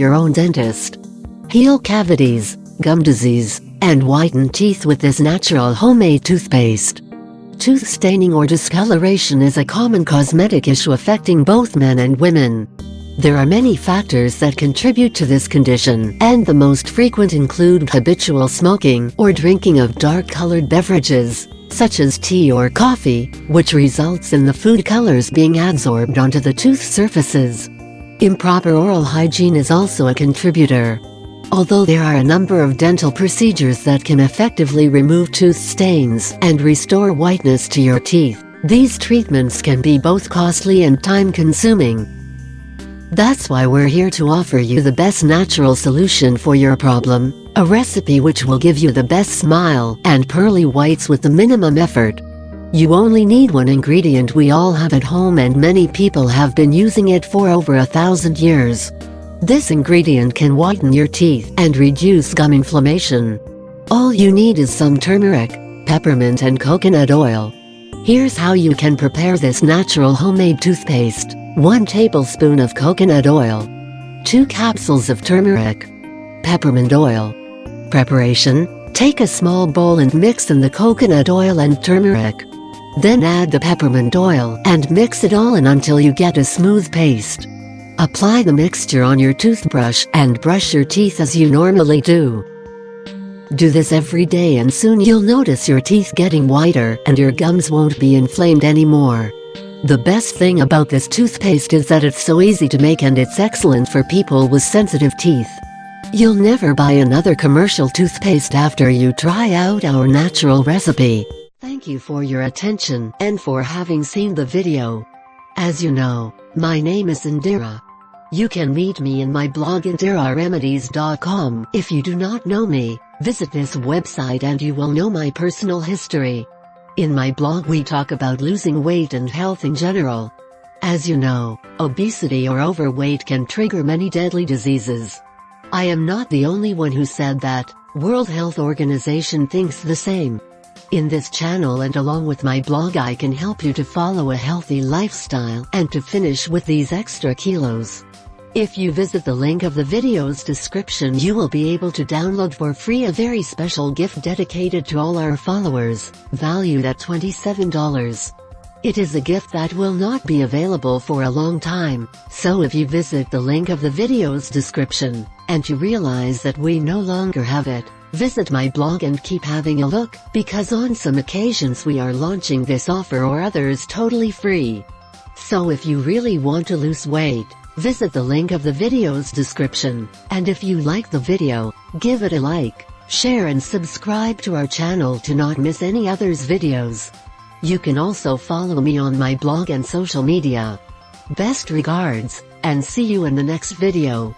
your own dentist. Heal cavities, gum disease, and whiten teeth with this natural homemade toothpaste. Tooth staining or discoloration is a common cosmetic issue affecting both men and women. There are many factors that contribute to this condition, and the most frequent include habitual smoking or drinking of dark-colored beverages, such as tea or coffee, which results in the food colors being adsorbed onto the tooth surfaces. Improper oral hygiene is also a contributor. Although there are a number of dental procedures that can effectively remove tooth stains and restore whiteness to your teeth, these treatments can be both costly and time-consuming. That's why we're here to offer you the best natural solution for your problem, a recipe which will give you the best smile and pearly whites with the minimum effort. You only need one ingredient we all have at home, and many people have been using it for over 1,000 years. This ingredient can whiten your teeth and reduce gum inflammation. All you need is some turmeric, peppermint and coconut oil. Here's how you can prepare this natural homemade toothpaste. 1 tablespoon of coconut oil, 2 capsules of turmeric, peppermint oil. Preparation: take a small bowl and mix in the coconut oil and turmeric. Then add the peppermint oil and mix it all in until you get a smooth paste. Apply the mixture on your toothbrush and brush your teeth as you normally do. Do this every day and soon you'll notice your teeth getting whiter and your gums won't be inflamed anymore. The best thing about this toothpaste is that it's so easy to make, and it's excellent for people with sensitive teeth. You'll never buy another commercial toothpaste after you try out our natural recipe. Thank you for your attention and for having seen the video. As you know, my name is Indira. You can meet me in my blog IndiraRemedies.com. If you do not know me, visit this website and you will know my personal history. In my blog we talk about losing weight and health in general. As you know, obesity or overweight can trigger many deadly diseases. I am not the only one who said that. World Health Organization thinks the same. In this channel and along with my blog I can help you to follow a healthy lifestyle and to finish with these extra kilos. If you visit the link of the video's description, you will be able to download for free a very special gift dedicated to all our followers, valued at $27. It is a gift that will not be available for a long time, so if you visit the link of the video's description, and you realize that we no longer have it, visit my blog and keep having a look, because on some occasions we are launching this offer or others totally free. So if you really want to lose weight, visit the link of the video's description, and if you like the video, give it a like, share and subscribe to our channel to not miss any others videos. You can also follow me on my blog and social media. Best regards, and see you in the next video.